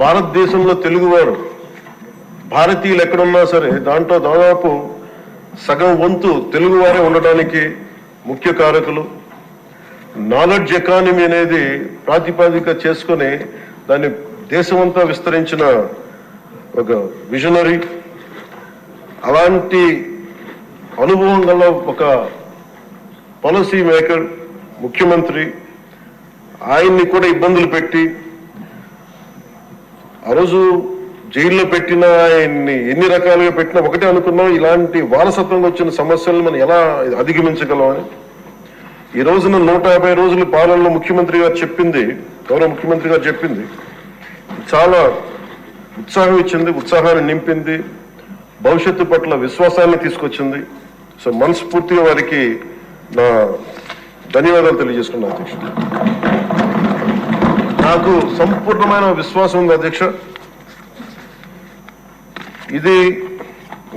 భారతదేశంలో తెలుగువారు భారతీయులు ఎక్కడున్నా సరే దాంట్లో దాదాపు సగం వంతు తెలుగువారే ఉండటానికి ముఖ్య కారకులు. నాలెడ్జ్ ఎకానమీ అనేది ప్రాతిపదిక చేసుకొని దాన్ని దేశమంతా విస్తరించిన ఒక విజనరీ. అలాంటి అనుభవం గల ఒక పాలసీ మేకర్ ముఖ్యమంత్రి, ఆయన్ని కూడా ఇబ్బందులు పెట్టి ఆ రోజు జైల్లో పెట్టిన ఆయన్ని ఎన్ని రకాలుగా పెట్టినా ఒకటే అనుకున్నాం, ఇలాంటి వారసత్వంగా వచ్చిన సమస్యలను మనం ఎలా అధిగమించగలం అని. ఈ రోజున 150 రోజుల పాలనలో ముఖ్యమంత్రి గారు చెప్పింది, గౌరవ ముఖ్యమంత్రి గారు చెప్పింది చాలా ఉత్సాహం ఇచ్చింది, ఉత్సాహాన్ని నింపింది, భవిష్యత్తు పట్ల విశ్వాసాన్ని తీసుకొచ్చింది. సో మనస్ఫూర్తిగా వారికి నా ధన్యవాదాలు తెలియజేసుకున్నాను అధ్యక్ష. నాకు సంపూర్ణమైన విశ్వాసం ఉంది అధ్యక్ష. ఇది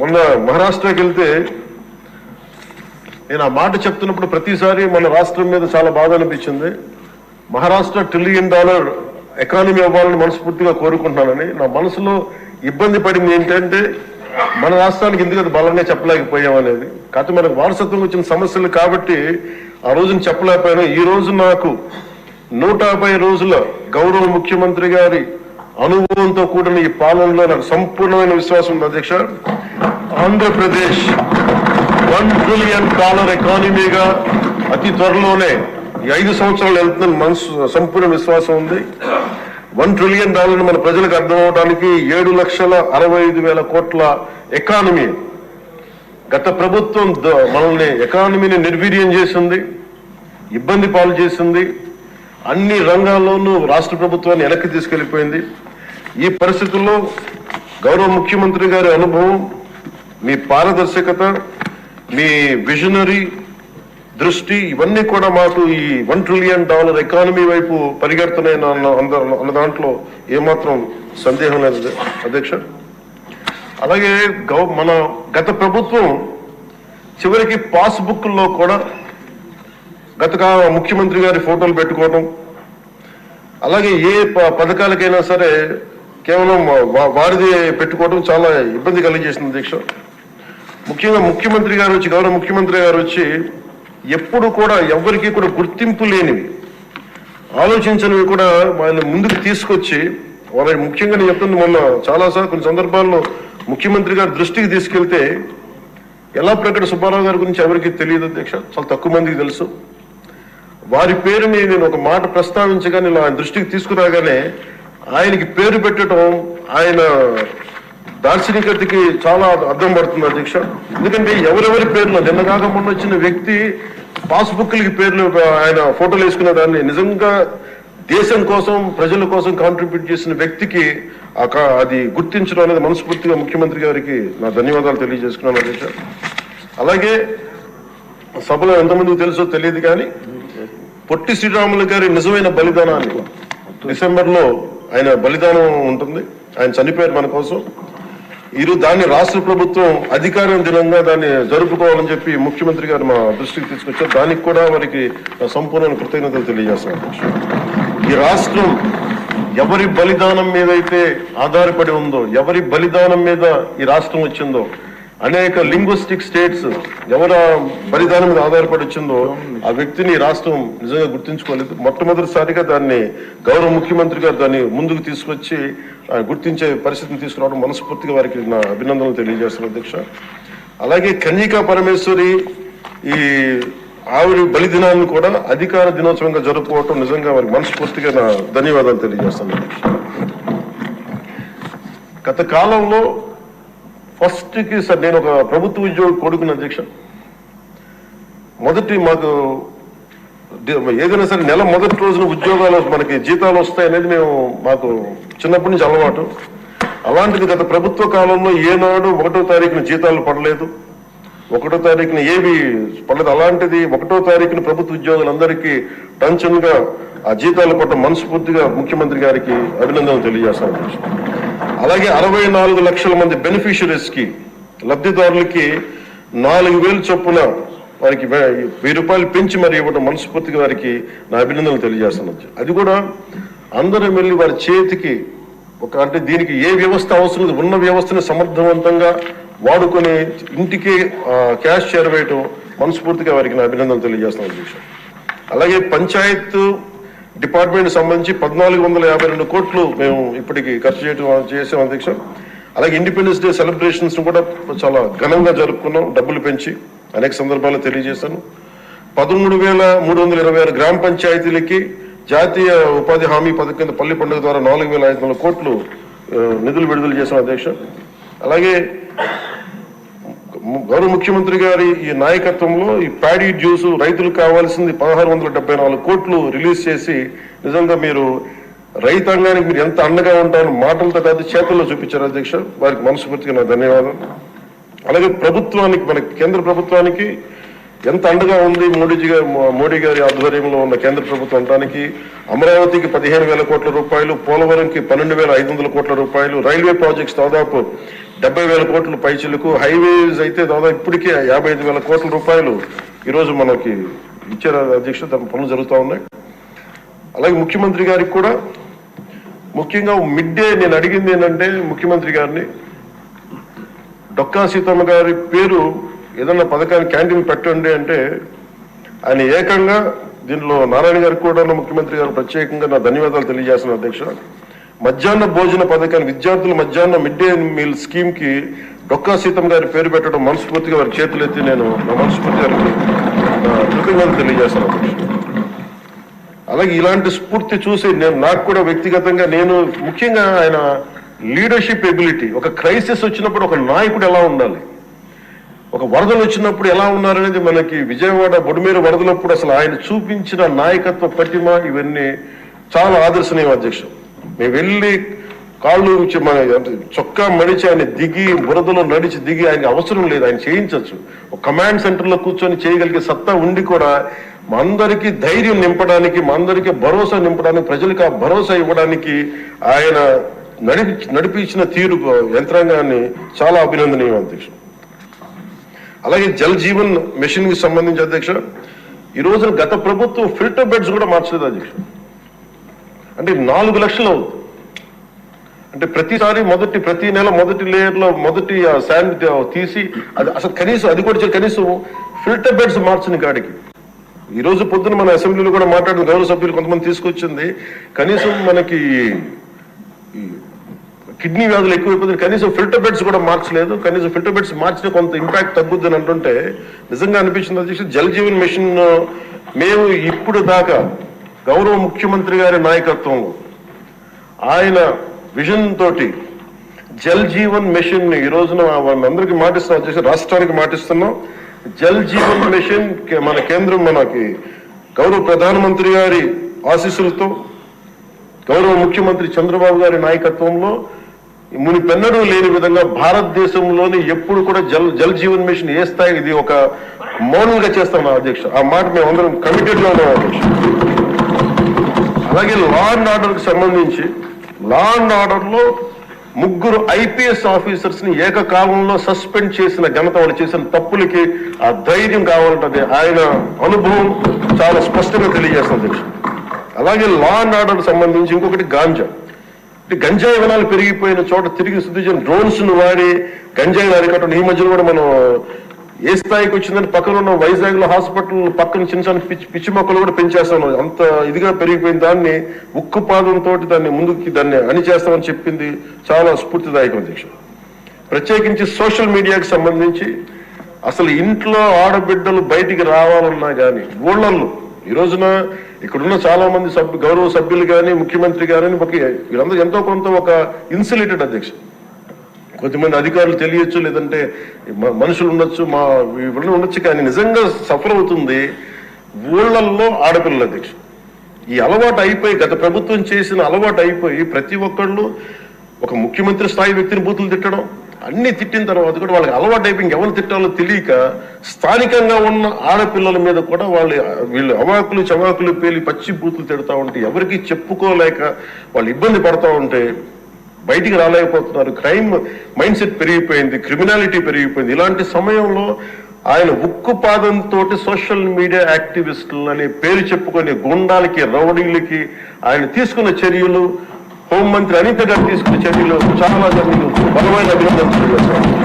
మొన్న మహారాష్ట్రకి వెళ్తే నేను ఆ మాట చెప్తున్నప్పుడు ప్రతిసారి మన రాష్ట్రం మీద చాలా బాధ అనిపించింది. మహారాష్ట్ర $1 ట్రిలియన్ ఎకానమీ అవ్వాలని మనస్ఫూర్తిగా కోరుకుంటున్నానని. నా మనసులో ఇబ్బంది పడింది ఏంటంటే మన రాష్ట్రానికి ఎందుకు అది బలంగా చెప్పలేకపోయాం అనేది. కాకపోతే మనకు వారసత్వం వచ్చిన సమస్యలు కాబట్టి ఆ రోజున చెప్పలేకపోయాను. ఈ రోజు నాకు 150 రోజుల గౌరవ ముఖ్యమంత్రి గారి అనుభవంతో కూడిన ఈ పాలనలో నాకు సంపూర్ణమైన విశ్వాసం ఉంది అధ్యక్ష. ఆంధ్రప్రదేశ్ $1 ట్రిలియన్ ఎకానమీగా అతి త్వరలోనే ఈ 5 సంవత్సరాలు వెళ్తున్న మనసు సంపూర్ణ విశ్వాసం ఉంది. $1 ట్రిలియన్ మన ప్రజలకు అర్థం అవడానికి 7,65,000 కోట్ల ఎకానమీ. గత ప్రభుత్వం మనల్ని ఎకానమీని నిర్వీర్యం చేసింది, ఇబ్బంది పాలు చేసింది, అన్ని రంగాల్లోనూ రాష్ట్ర ప్రభుత్వాన్ని వెనక్కి తీసుకెళ్లిపోయింది. ఈ పరిస్థితుల్లో గౌరవ ముఖ్యమంత్రి గారి అనుభవం, మీ పారదర్శకత, మీ విజనరీ దృష్టి, ఇవన్నీ కూడా మాకు ఈ $1 ట్రిలియన్ ఎకానమీ వైపు పరిగెడుతున్నాయని అన్న దాంట్లో ఏమాత్రం సందేహం లేదు అధ్యక్ష. అలాగే మన గత ప్రభుత్వం చివరికి పాస్బుక్లో కూడా గత ముఖ్యమంత్రి గారి ఫోటోలు పెట్టుకోవడం, అలాగే ఏ పథకాలకైనా సరే కేవలం వారిది పెట్టుకోవడం చాలా ఇబ్బంది కలిగజేసింది అధ్యక్ష. ముఖ్యంగా ముఖ్యమంత్రి గారు వచ్చి, గౌరవ ముఖ్యమంత్రి గారు వచ్చి ఎప్పుడు కూడా ఎవరికి కూడా గుర్తింపు లేనివి, ఆలోచించనివి కూడా వాళ్ళని ముందుకు తీసుకొచ్చి వాళ్ళ ముఖ్యంగా నేను చెప్తుంది, మొన్న చాలాసార్లు కొన్ని సందర్భాల్లో ముఖ్యమంత్రి గారి దృష్టికి తీసుకెళ్తే యల్లాప్రగడ సుబ్బారావు గారి గురించి ఎవరికి తెలియదు అధ్యక్ష, చాలా తక్కువ మందికి తెలుసు. వారి పేరుని నేను ఒక మాట ప్రస్తావించగానే ఆయన దృష్టికి తీసుకురాగానే ఆయనకి పేరు పెట్టడం ఆయన దార్శనికతకి చాలా అర్థం పడుతుంది అధ్యక్ష. ఎందుకంటే ఎవరెవరి పేర్లు నిన్న కాక మొన్న వచ్చిన వ్యక్తి పాస్బుక్లకి పేర్లు ఆయన ఫోటోలు వేసుకునే దాన్ని నిజంగా దేశం కోసం ప్రజల కోసం కాంట్రిబ్యూట్ చేసిన వ్యక్తికి అది గుర్తించడం అనేది మనస్ఫూర్తిగా ముఖ్యమంత్రి గారికి నా ధన్యవాదాలు తెలియజేసుకున్నాను అధ్యక్ష. అలాగే సభలో ఎంతమందికి తెలుసో తెలియదు కానీ పొట్టి శ్రీరాములు గారి నిజమైన బలిదానాన్ని డిసెంబర్లో ఆయన బలిదానం ఉంటుంది, ఆయన చనిపోయారు మన కోసం. దాన్ని రాష్ట్ర ప్రభుత్వం అధికార దినంగా దాన్ని జరుపుకోవాలని చెప్పి ముఖ్యమంత్రి గారు మా దృష్టికి తీసుకొచ్చారు. దానికి కూడా వారికి సంపూర్ణ కృతజ్ఞతలు తెలియజేస్తున్నాను. ఈ రాష్ట్రం ఎవరి బలిదానం మీద అయితే ఆధారపడి ఉందో, ఎవరి బలిదానం మీద ఈ రాష్ట్రం వచ్చిందో, అనేక లింగ్విస్టిక్ స్టేట్స్ ఎవరు బలిదానం మీద ఆధారపడి వచ్చిందో ఆ వ్యక్తిని రాష్ట్రం నిజంగా గుర్తించుకోలేదు. మొట్టమొదటిసారిగా దాన్ని గౌరవ ముఖ్యమంత్రి గారు దాన్ని ముందుకు తీసుకొచ్చి గుర్తించే పరిస్థితిని తీసుకురావడం మనస్ఫూర్తిగా వారికి నా అభినందనలు తెలియజేస్తున్నాను అధ్యక్ష. అలాగే కన్యకా పరమేశ్వరి ఈ ఆవిడ బలిదినాన్ని కూడా అధికార దినోత్సవంగా జరుపుకోవటం నిజంగా వారికి మనస్ఫూర్తిగా నా ధన్యవాదాలు తెలియజేస్తాను అధ్యక్ష. గత కాలంలో ఫస్ట్కి సార్ నేను ఒక ప్రభుత్వ ఉద్యోగి కొడుకున్న అధ్యక్ష. మాకు ఏదైనా సరే నెల మొదటి రోజున ఉద్యోగాలు మనకి జీతాలు వస్తాయనేది మాకు చిన్నప్పటి నుంచి అలవాటు. అలాంటిది గత ప్రభుత్వ కాలంలో ఏనాడు 1వ తారీఖున జీతాలు పడలేదు, 1వ తారీఖున ఏవి పడలేదు. అలాంటిది 1వ తారీఖున ప్రభుత్వ ఉద్యోగులందరికీ టెన్షన్గా ఆ జీతాలు పడటం మనస్ఫూర్తిగా ముఖ్యమంత్రి గారికి అభినందనలు తెలియజేస్తాను. అలాగే 64 లక్షల మంది బెనిఫిషరీస్ కి, లబ్ధిదారులకి 4,000 చొప్పున వారికి 1,000 రూపాయలు పెంచి మరి ఇవ్వడం మనస్ఫూర్తిగా వారికి నా అభినందనలు తెలియజేస్తున్నాను. అది కూడా అందరం వెళ్ళి వారి చేతికి అంటే దీనికి ఏ వ్యవస్థ అవసరం, ఉన్న వ్యవస్థను సమర్థవంతంగా వాడుకొని ఇంటికి క్యాష్ చేరవేయటం మనస్ఫూర్తిగా వారికి నా అభినందనలు తెలియజేస్తున్నాను అధ్యక్ష. అలాగే పంచాయత్ డిపార్ట్మెంట్ సంబంధించి 1452 కోట్లు మేము ఇప్పటికి ఖర్చు చేసాం అధ్యక్ష. అలాగే ఇండిపెండెన్స్ డే సెలబ్రేషన్స్ కూడా చాలా ఘనంగా జరుపుకున్నాం, డబ్బులు పెంచి అనేక సందర్భాల్లో తెలియజేశాను. 13,326 గ్రామ పంచాయతీలకి జాతీయ ఉపాధి హామీ పథకం కింద పల్లి పండుగ ద్వారా 4,500 కోట్లు నిధులు విడుదల చేశాం అధ్యక్ష. అలాగే గౌరవ ముఖ్యమంత్రి గారి ఈ నాయకత్వంలో ఈ ప్యాడీ డ్యూస్ రైతులకు కావాల్సింది 1,674 కోట్లు రిలీజ్ చేసి నిజంగా మీరు రైతాంగానికి మీరు ఎంత అండగా ఉంటారని మాటలతో కాదు చేతుల్లో చూపించారు అధ్యక్ష. వారికి మనస్ఫూర్తిగా నా ధన్యవాదాలు. అలాగే ప్రభుత్వానికి, మన కేంద్ర ప్రభుత్వానికి ఎంత అండగా ఉంది మోడీ గారి ఆధ్వర్యంలో ఉన్న కేంద్ర ప్రభుత్వం అనడానికి అమరావతికి 15,000 కోట్ల రూపాయలు, పోలవరంకి 12,500 కోట్ల రూపాయలు, రైల్వే ప్రాజెక్ట్స్ దాదాపు 70,000 కోట్ల పైచిలకు, హైవేస్ అయితే దాదాపు ఇప్పటికే 55,000 కోట్ల రూపాయలు ఈరోజు మనకి ఇచ్చారు అధ్యక్ష. దాని పనులు జరుగుతూ ఉన్నాయి. అలాగే ముఖ్యమంత్రి గారికి కూడా ముఖ్యంగా మిడ్ డే నేను అడిగింది ఏంటంటే ముఖ్యమంత్రి గారిని, డొక్కా సీతమ్మ గారి పేరు ఏదన్నా పథకాన్ని క్యాంటీన్ పెట్టండి అంటే ఆయన ఏకంగా దీనిలో నారాయణ గారికి కూడా ముఖ్యమంత్రి గారు ప్రత్యేకంగా నా ధన్యవాదాలు తెలియజేస్తున్నాను అధ్యక్ష. మధ్యాహ్న భోజన పథకాన్ని, విద్యార్థుల మధ్యాహ్న మిడ్ డే మీల్ స్కీమ్ కి డొక్కా సీతమ్మ గారి పేరు పెట్టడం మనస్ఫూర్తిగా వారి చేతులు ఎత్తి నేను నా మనస్ఫూర్తి గారికి కృతజ్ఞతలు తెలియజేస్తున్నాను అధ్యక్ష. అలాగే ఇలాంటి స్ఫూర్తి చూసి నాకు కూడా వ్యక్తిగతంగా నేను ముఖ్యంగా ఆయన లీడర్షిప్ ఎబిలిటీ, ఒక క్రైసిస్ వచ్చినప్పుడు ఒక నాయకుడు ఎలా ఉండాలి, ఒక వరదలు వచ్చినప్పుడు ఎలా ఉన్నారనేది మనకి విజయవాడ బొడుమేరు వరదలప్పుడు అసలు ఆయన చూపించిన నాయకత్వ ప్రతిమ ఇవన్నీ చాలా ఆదర్శనీయం అధ్యక్ష. మేము వెళ్ళి కాళ్ళు మన చొక్కా మడిచి ఆయన దిగి బురదలో నడిచి దిగి ఆయన అవసరం లేదు, ఆయన చేయించవచ్చు. ఒక కమాండ్ సెంటర్లో కూర్చొని చేయగలిగే సత్తా ఉండి కూడా మా అందరికీ ధైర్యం నింపడానికి, మా అందరికీ భరోసా నింపడానికి, ప్రజలకు ఆ భరోసా ఇవ్వడానికి ఆయన నడిపించిన తీరు యంత్రాంగాన్ని చాలా అభినందనీయం అధ్యక్ష. అలాగే జల్ జీవన్ మిషన్ కి సంబంధించి అధ్యక్ష, ఈ రోజున గత ప్రభుత్వం ఫిల్టర్ బెడ్స్ కూడా మార్చలేదు అధ్యక్ష. అంటే 4 లక్షలు అవుతుంది. అంటే ప్రతిసారి ప్రతి నెల మొదటి లేయర్ లో మొదటి శాండ్ తీసి అది అసలు కనీసం అది కూడా కనీసం ఫిల్టర్ బెడ్స్ మార్చని కాడికి ఈ రోజు పొద్దున మన అసెంబ్లీలో కూడా మాట్లాడిన గౌరవ సభ్యులు కొంతమంది తీసుకొచ్చింది, కనీసం మనకి కిడ్నీ వ్యాధులు ఎక్కువైపోతుంది, కనీసం ఫిల్టర్ బెడ్స్ కూడా మార్చలేదు. కనీసం ఫిల్టర్ బెడ్స్ మార్చిన కొంత ఇంపాక్ట్ తగ్గుద్దని అంటుంటే నిజంగా అనిపించింది అధ్యక్ష. జల్ జీవన్ మిషన్ మేము ఇప్పుడు దాకా గౌరవ ముఖ్యమంత్రి గారి నాయకత్వంలో ఆయన విజన్ తోటి జల్ జీవన్ మిషన్ ని ఈ రోజున అందరికీ మాటిస్తున్నాం అధ్యక్ష, రాష్ట్రానికి మాటిస్తున్నాం. జల్ జీవన్ మిషన్ మన కేంద్రం మనకి గౌరవ ప్రధానమంత్రి గారి ఆశీస్సులతో, గౌరవ ముఖ్యమంత్రి చంద్రబాబు గారి నాయకత్వంలో మునిపెన్నడూ లేని విధంగా భారతదేశంలోని ఎప్పుడు కూడా జల్ జీవన్ మిషన్ ఏ స్థాయి ఇది ఒక మౌనంగా చేస్తాం అధ్యక్ష. ఆ మాట మేము అందరం కమిటెడ్ గా ఉన్నాం అధ్యక్ష. అలాగే లా అండ్ ఆర్డర్ కి సంబంధించి లా అండ్ ఆర్డర్ లో 3 IPS ఆఫీసర్స్ ని ఏకకాలంలో సస్పెండ్ చేసిన ఘనత, వాళ్ళు చేసిన తప్పులకి ఆ ధైర్యం కావాలంటే ఆయన అనుభవం చాలా స్పష్టంగా తెలియజేస్తుంది అధ్యక్ష. అలాగే లా అండ్ ఆర్డర్ సంబంధించి ఇంకొకటి గంజాయి వనాలు పెరిగిపోయిన చోట తిరిగి శుద్ధి డ్రోన్స్ ను వాడి గంజాయి అరికట్టడం. ఈ మధ్యలో కూడా మనం ఏ స్థాయికి వచ్చిందని పక్కన ఉన్న వైజాగ్ లో హాస్పిటల్ పక్కన చిన్న పిచ్చి మొక్కలు కూడా పెంచేస్తాం. అంత ఇదిగా పెరిగిపోయిన దాన్ని ఉక్కుపాదంతో దాన్ని అణిచేస్తామని చెప్పింది చాలా స్ఫూర్తిదాయకం అధ్యక్ష. ప్రత్యేకించి సోషల్ మీడియాకి సంబంధించి అసలు ఇంట్లో ఆడబిడ్డలు బయటికి రావాలన్నా కానీ ఊళ్ళల్లో ఈ రోజున ఇక్కడున్న చాలా మంది గౌరవ సభ్యులు కానీ ముఖ్యమంత్రి గాని వీళ్ళందరూ ఎంతో కొంత ఒక ఇన్సులేటెడ్ అధ్యక్ష. కొంతమంది అధికారులు తెలియచ్చు, లేదంటే మనుషులు ఉండొచ్చు, వీళ్ళు ఉండొచ్చు, కానీ నిజంగా సఫర్ అవుతుంది ఊళ్ళల్లో ఆడపిల్లల అధ్యక్ష. ఈ అలవాటు అయిపోయి, గత ప్రభుత్వం చేసిన అలవాటు అయిపోయి ప్రతి ఒక్కళ్ళు ఒక ముఖ్యమంత్రి స్థాయి వ్యక్తిని బూతులు తిట్టడం, అన్ని తిట్టిన తర్వాత కూడా వాళ్ళకి అలవాటు అయిపోయి ఎవరు తిట్టాలో తెలియక స్థానికంగా ఉన్న ఆడపిల్లల మీద కూడా వీళ్ళు అవాకులు చవాకులు పేలి పచ్చి బూతులు తిడతా ఉంటే ఎవరికి చెప్పుకోలేక వాళ్ళు ఇబ్బంది పడతా ఉంటే బయటికి రాలేకపోతున్నారు. క్రైమ్ మైండ్ సెట్ పెరిగిపోయింది, క్రిమినాలిటీ పెరిగిపోయింది. ఇలాంటి సమయంలో ఆయన ఉక్కుపాదంతో సోషల్ మీడియా యాక్టివిస్టులు అనే పేరు చెప్పుకొని గుండాలకి రౌడీలకి ఆయన తీసుకున్న చర్యలు హోంమంత్రి అనిత గారు తీసుకునే చర్యలు చాలా బలమైన అభినందనలు తెలియజేస్తాను.